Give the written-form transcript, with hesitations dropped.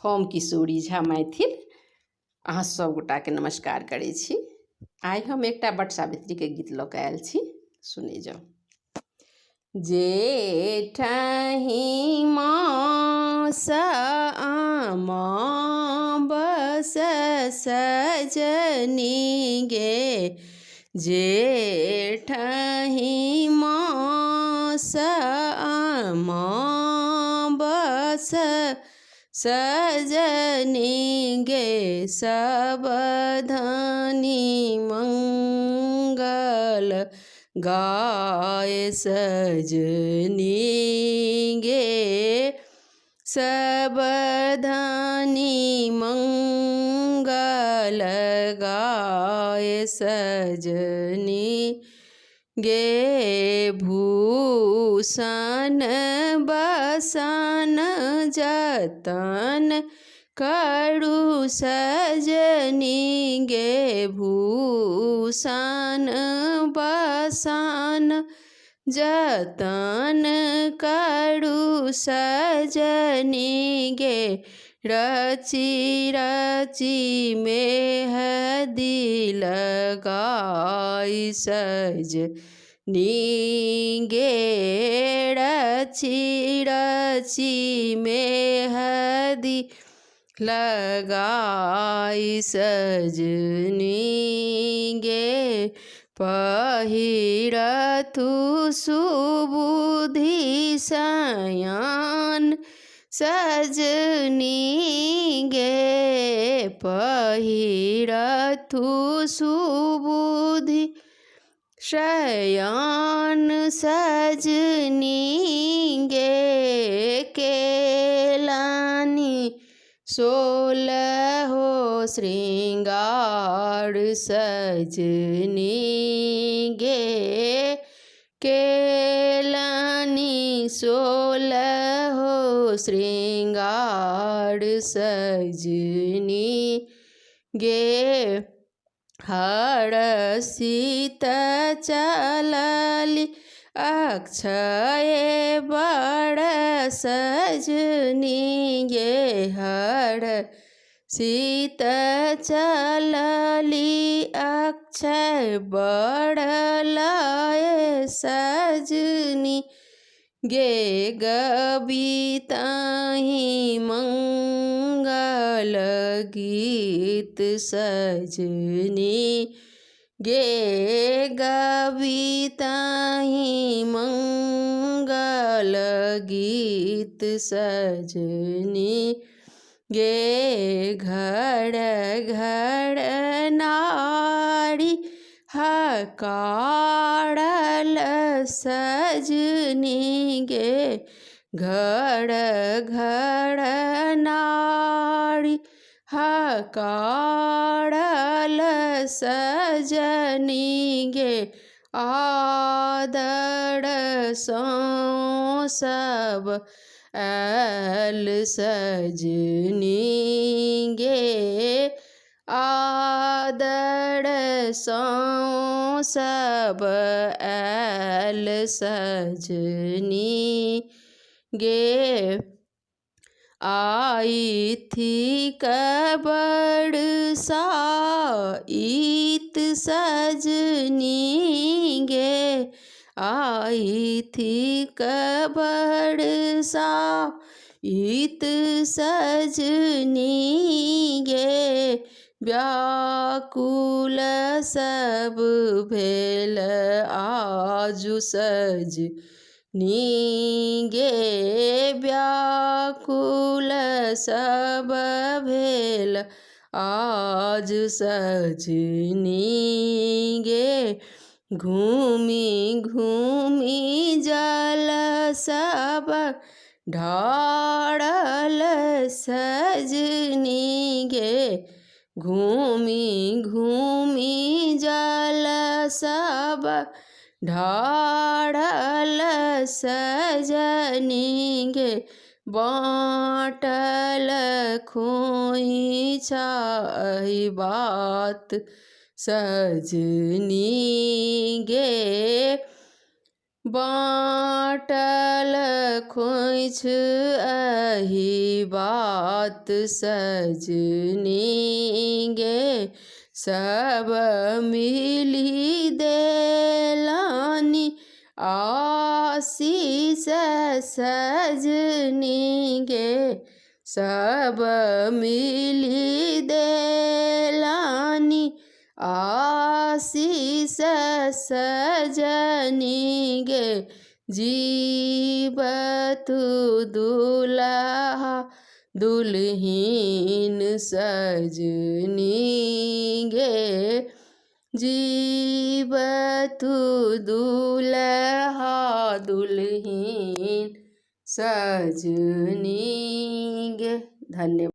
हम किशोरी झा मैथिल अहाँ सब गोटा के नमस्कार करै छी। आइ हम एकटा बट सावित्री के गीत लऽ कऽ आयल छी, सुने जाउ। जेठहि मास आमबस सजनी गे, जेठहि मास आमबस सजनी गे, सबधनी मंगल गाय सजनी गे, सबधनी मंगल गाय सजनी गे, भूषण बसन जतन करू सजनी गे, भूषण बसन जतन करू सजनी गे, रची रची मेहदी लगाई सजनी गे, रची रची मेहदी लगाई सजनी गे, पहिरथु सुबुद्धि सयान सजनी गे, पहिरथु सुबुद्धि शयान सजनी गे, केलानी सोलहो श्रृंगार सजनी गे, केलानी सोलहो श्रृंगार सजनी गे, हरषित चलली अक्षय बड़ सजनी गे, हरषित चलली अक्षय बड़ लय सजनी गे, गबीताहि मंगल गीत सजनी गे, गबीताहि मंगल गीत सजनी गे, घर घर नारी हकारल सजनी गे, घर घर नारी हकारल सजनी गे, आदर सौ सब आयल सजनी गे, आदर सौ सब आयल सजनी गे, आई थी कबड़ साइत सजनी गे, आई थी कबड़ साइत सजनी गे, व्याकुल सब भेल आजु सजनी गे, व्याकुल सब भेल आज सजनी गे, घूमी घूमी जल सब ढारल सजनी गे, घूमी घूमी जल सब ढारल सजनी गे, बाँटल खोइछा एहि बात सजनी गे, बाटल खोइछ अही बात सजनी गे, सब मिली देलानी आशीष सजनी गे, सब मिली देलानी आशीष सजनी गे, जीव तू दुल्हा दुल्हीन सजनी गे, जीव तू दुल्हा दुल्हीन सजनी गे। धन्यवाद।